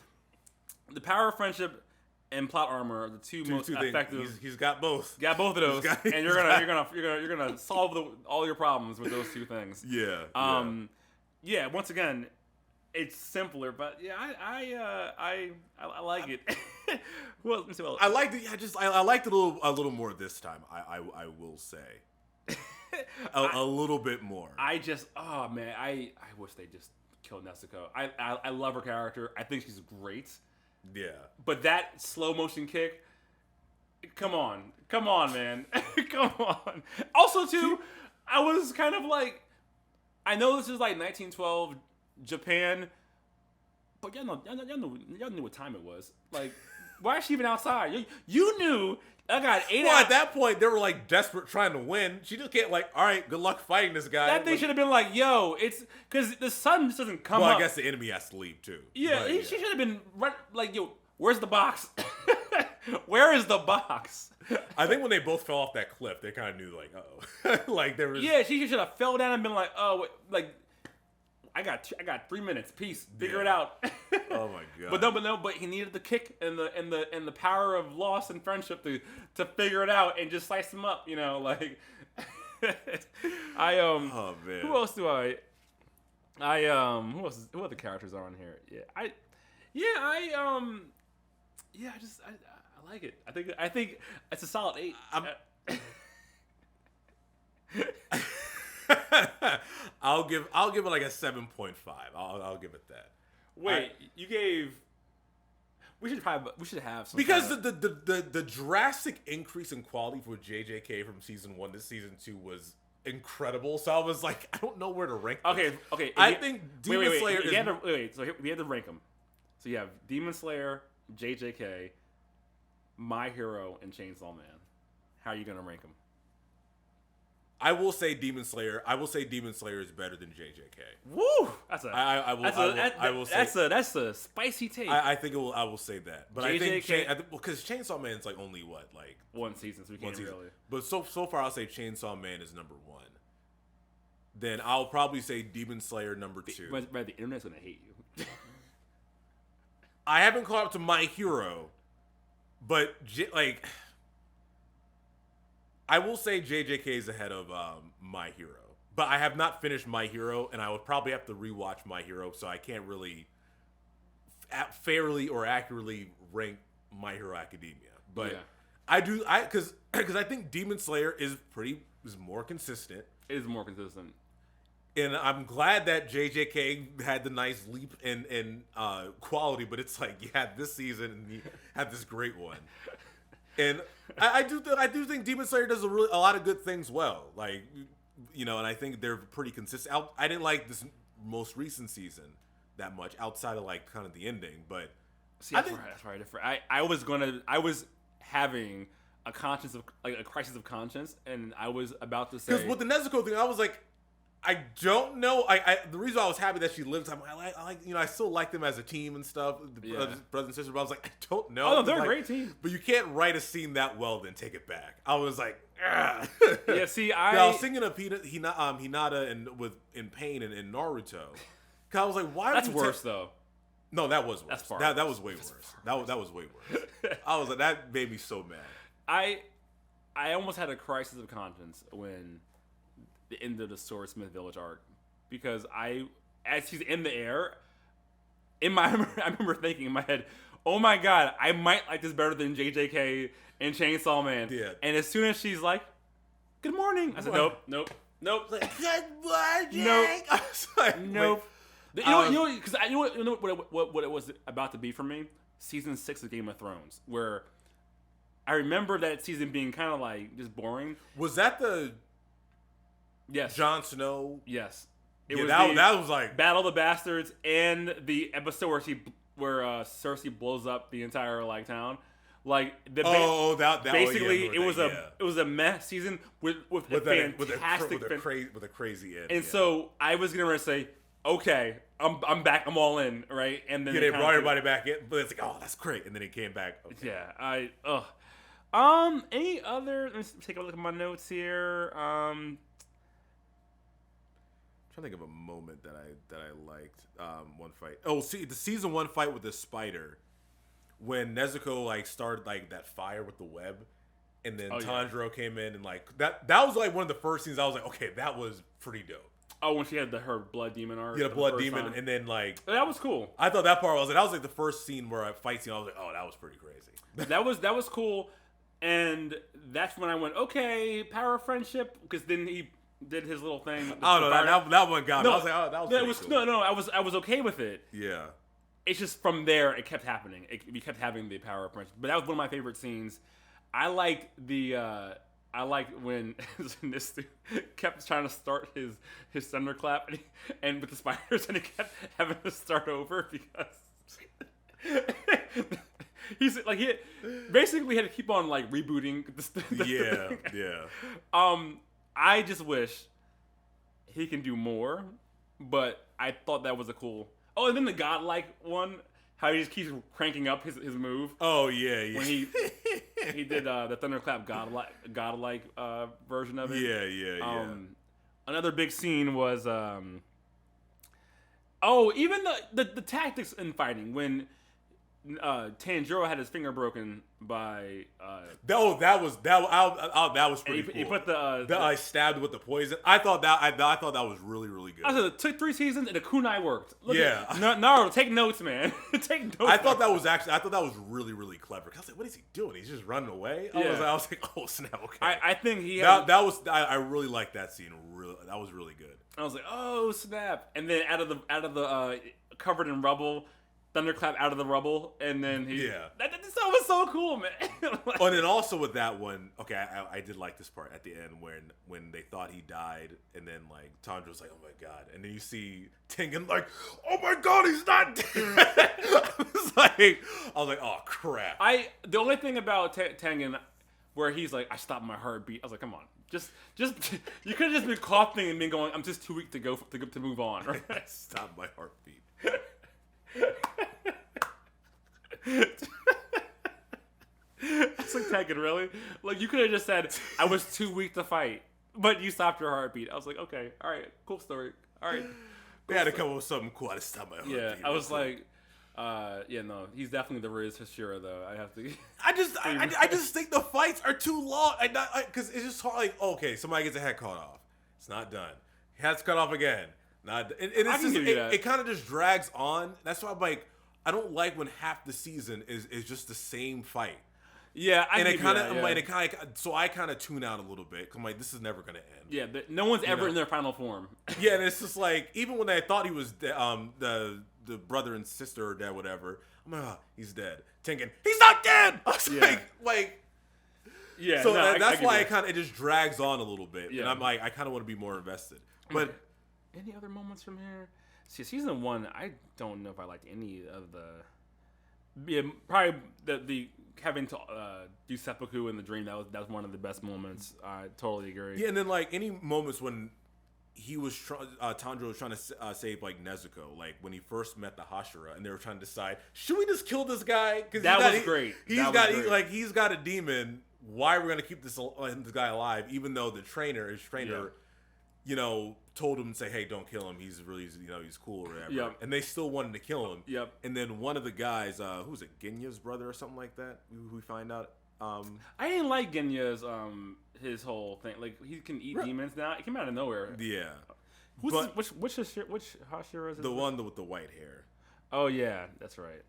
the power of friendship and plot armor are the two most effective. He's got both. Got both of those, and you're gonna solve all your problems with those two things. Yeah. Once again, it's simpler, but yeah, I like it. Well, I liked it. I liked it a little more this time. I will say. A little bit more. I wish they just killed Nezuko. I love her character. I think she's great. Yeah. But that slow motion kick, come on, man, come on. Also, too, I was kind of like, I know this is like 1912 Japan, but y'all knew what time it was. Like, why is she even outside? You knew. I got 8 hours. At that point, they were like desperate trying to win. She just can't all right, good luck fighting this guy. That thing should have been like, yo, it's because the sun just doesn't come up. Well, I guess the enemy has to leave too. Yeah, she should have been like, yo, where's the box? Where is the box? I think when they both fell off that cliff, they kind of knew like, uh-oh. Like there was. Yeah, she should have fell down and been like, oh, like. I got 3 minutes. Peace. Figure it out. Oh my god. But he needed the kick and the power of loss and friendship to figure it out and just slice him up. You know, like Oh man. Who else do I? Who other characters are on here? I like it. I think it's a solid 8. I'll give it like a 7.5. I'll give it that. Wait, you gave. We should have some because the drastic increase in quality for JJK from season 1 to season 2 was incredible. So I was like, I don't know where to rank them. Okay. I think Demon Slayer is. So we had to rank them. So you have Demon Slayer, JJK, My Hero, and Chainsaw Man. How are you gonna rank them? I will say Demon Slayer. I will say Demon Slayer is better than JJK. Woo! That's a spicy take. I think it will. I will say that. But JJK, I think because Chainsaw Man is like only what like one season, so we can't really. But so far, I'll say Chainsaw Man is number 1. Then I'll probably say Demon Slayer number 2. But the internet's gonna hate you. I haven't caught up to My Hero, but I will say JJK is ahead of My Hero. But I have not finished My Hero, and I would probably have to rewatch My Hero, so I can't really fairly or accurately rank My Hero Academia. But I do, because I think Demon Slayer is more consistent. It is more consistent. And I'm glad that JJK had the nice leap in quality, but it's like you had this season and you had this great one. And I do think Demon Slayer does a lot of good things well. Like, and I think they're pretty consistent. I didn't like this most recent season that much outside of like kind of the ending, but see, that's probably different. I was having a crisis of conscience, and I was about to say, because with the Nezuko thing, I was like, I don't know. The reason I was happy that she lives, I still like them as a team and stuff, brothers and sisters. But I was like, I don't know. Oh, no, they're a great team. But you can't write a scene that well, then take it back. I was like, yeah. See, I was thinking of Hinata in Pain and in Naruto. Cause I was like, why? That's worse though. No, that was worse. That was way worse. That was way worse. I was like, that made me so mad. I almost had a crisis of conscience when the end of the Swordsmith Village arc, because as he's in the air, I remember thinking in my head, oh my god, I might like this better than JJK and Chainsaw Man. Yeah. And as soon as she's like, good morning, I said, nope. Like, good morning. Nope. I was like, nope. You know what it was about to be for me? Season 6 of Game of Thrones, where I remember that season being kind of like just boring. Was that the Yes. Jon Snow? Yes. That was like Battle of the Bastards, and the episode where Cersei blows up the entire town. Like basically it was a mess season with a crazy end. And so I was gonna say, okay, I'm back, I'm all in, right? And then they brought everybody back in, but it's like, oh, that's great, and then it came back. Okay. Yeah, any other? Let's take a look at my notes here. Trying to think of a moment that I liked. One fight. Oh, see the season 1 fight with the spider, when Nezuko started that fire with the web, and then Tanjiro came in and that was one of the first scenes I was like, okay, that was pretty dope. Oh, when she had her blood demon arc. Yeah, the blood demon, time. And then that was cool. I thought that part was the first scene where I fight scene. I was like, oh, that was pretty crazy. that was cool, and that's when I went, okay, power of friendship, because then he did his little thing. Oh no, that one got me. I was like, oh, that was cool. No, I was okay with it. Yeah. It's just from there it kept happening. We kept having the power of friendship. But that was one of my favorite scenes. I liked when this dude kept trying to start his thunderclap and with the spiders, and he kept having to start over because he basically had to keep on rebooting the thing. Yeah. I just wish he can do more, but I thought that was a cool. Oh, and then the godlike one, how he just keeps cranking up his move. Oh yeah. When he did the thunderclap godlike version of it. Yeah. Another big scene was even the tactics in fighting when Tanjiro had his finger broken by. That was pretty cool. He put the I stabbed with the poison. I thought that was really, really good. I said it took 3 seasons and the kunai worked. Yeah. Naruto, take notes, man. Take notes. I thought that was really, really clever. I was like, what is he doing? He's just running away. I was like, oh snap. Okay. I think he. I really liked that scene. Really, that was really good. I was like, oh snap! And then out of the covered in rubble. Thunderclap out of the rubble, and then that was so cool, man. And then also with that one, okay, I did like this part at the end when they thought he died, and then Tanjiro was like, oh my god, and then you see Tengen oh my god, he's not dead. I was like, oh crap. The only thing about Tengen, where he's like, I stopped my heartbeat. I was like, come on, just you could have just been coughing and been going, I'm just too weak to go to move on. Right? Stop my heartbeat. It's like, Tekken, really? Like, you could have just said, I was too weak to fight, but you stopped your heartbeat. I was like, okay, all right, cool story. All right. They had to come up with something cool. I had to stop my heartbeat. Yeah, I was like, no, he's definitely the Riz Hashira, though. I have to. I just think the fights are too long. Because it's just hard. Like, okay, somebody gets a head cut off. It's not done. Head's cut off again. Not. And it's just, it kind of just drags on. That's why I'm like, I don't like when half the season is just the same fight. Yeah, so I kind of tune out a little bit. Cause I'm like, this is never gonna end. Yeah, no one's ever in their final form. Yeah, and it's just like, even when I thought he was the brother and sister or dad, whatever, I'm like, he's dead. Tengen, he's not dead. I was like, yeah. So that's why it just drags on a little bit, and I'm like, I kind of want to be more invested. But any other moments from here? See, season 1, I don't know if I liked any of the. Yeah, probably the having to do seppuku in the dream, that was one of the best moments. I totally agree. Yeah, and then like any moments when he was Tanjiro was trying to save like Nezuko, like when he first met the Hashira, and they were trying to decide, should we just kill this guy? Because that was great. He's got a demon. Why are we gonna keep this guy alive? Even though his trainer, told him to say, hey, don't kill him. He's really, he's cool or whatever. Yep. And they still wanted to kill him. Yep. And then one of the guys, who was it, Genya's brother or something like that? Who we find out. I didn't like Genya's his whole thing. Like, he can eat demons now. It came out of nowhere. Yeah. Which Hashira is it? The one with the white hair. Oh yeah, that's right.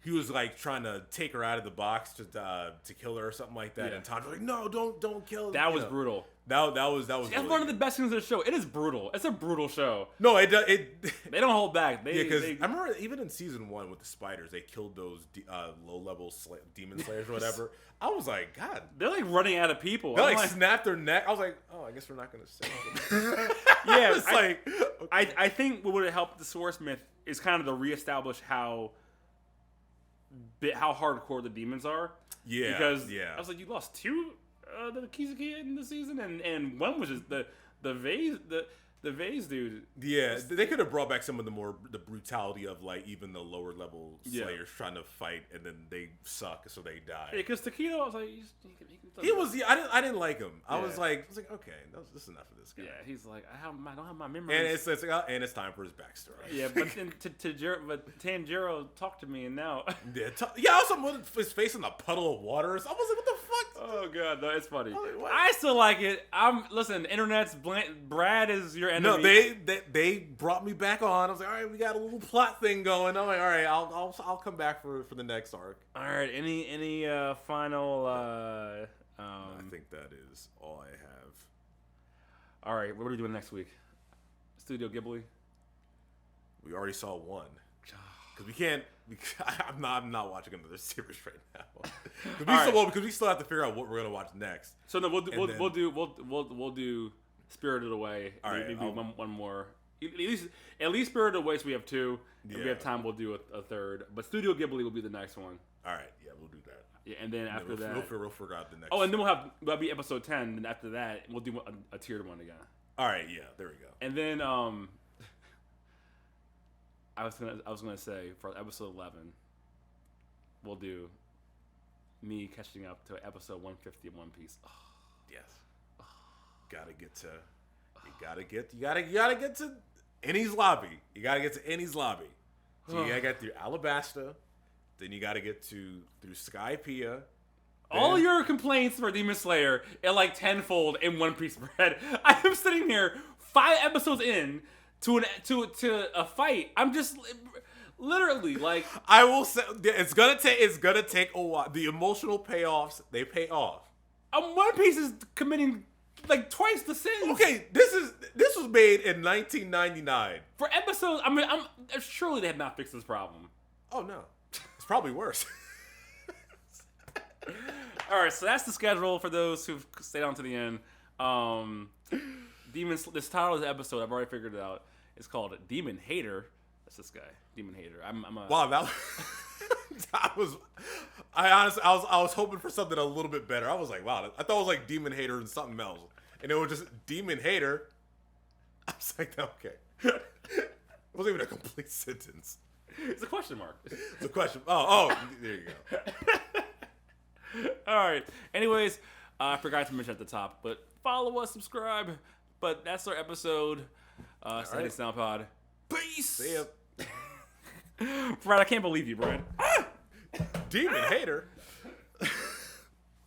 He was like trying to take her out of the box to kill her or something like that, and Tanjiro's like, no, don't kill her. That was brutal. That was. That's really one of the best things of the show. It is brutal. It's a brutal show. No, they don't hold back. Because I remember even in season 1 with the spiders, they killed those low level demon slayers or whatever. I was like, God, they're like running out of people. They like snapped their neck. I was like, oh, I guess we're not gonna save them. Yeah, it's okay. I think what would have helped the Swordsmith is kind of to reestablish how hardcore the demons are. Yeah, because I was like, you lost 2 the Kizuki in the season, and one was just the vase dude. Yeah, they could have brought back some of the brutality of like even the lower level slayers trying to fight, and then they suck, so they die. Yeah, because Takedo, I was like, he was. I didn't like him. I was like, okay, this is enough of this guy. Yeah, he's like, I don't have my memories. And it's time for his backstory. Yeah, but then Tanjiro talked to me, and now also his face in a puddle of water. I was like, what the fuck? Oh god, no, it's funny. I still like it. Listen, internet's Brad is your enemy. No, they brought me back on. I was like, all right, we got a little plot thing going. I'm like, all right, I'll come back for the next arc. All right, any final? I think that is all I have. All right, what are we doing next week? Studio Ghibli. We already saw one. Because we can't. I'm not watching another series right now. Because we still have to figure out what we're gonna watch next. So no, we'll do Spirited Away. All right, maybe one more. At least Spirited Away. So we have 2. If we have time, we'll do a third. But Studio Ghibli will be the next one. All right, yeah, we'll do that. Yeah, and then after that, we'll figure out the next. Oh, and then we'll be episode 10. And after that, we'll do a tiered one again. All right, yeah, there we go. And then I was gonna say for episode 11, we'll do me catching up to episode 150 of One Piece. Oh, yes. Oh. You gotta get to Enies Lobby. You gotta get to Enies Lobby. So you gotta get through Alabasta. Then you gotta get through Skypiea. All your complaints for Demon Slayer are like tenfold in One Piece bread. I am sitting here 5 episodes in to a fight. I'm just literally like, I will say it's gonna take a while. The emotional payoffs, they pay off. One Piece is committing like twice the sins. Okay, this was made in 1999. For episodes, I'm surely they have not fixed this problem. Oh no, it's probably worse. All right, so that's the schedule for those who've stayed on to the end. This title of the episode, I've already figured it out. It's called Demon Hater. That's this guy, Demon Hater. Wow, that was I honestly, I was hoping for something a little bit better. I was like, wow, I thought it was like demon hater and something else, and it was just demon hater. I was like, okay, it wasn't even a complete sentence. It's a question mark. It's a question. Oh, there you go. All right. Anyways, I forgot to mention at the top, but follow us, subscribe. But that's our episode. Sandy Soundpod. Peace. See ya. Brad, I can't believe you, Brad. Demon hater.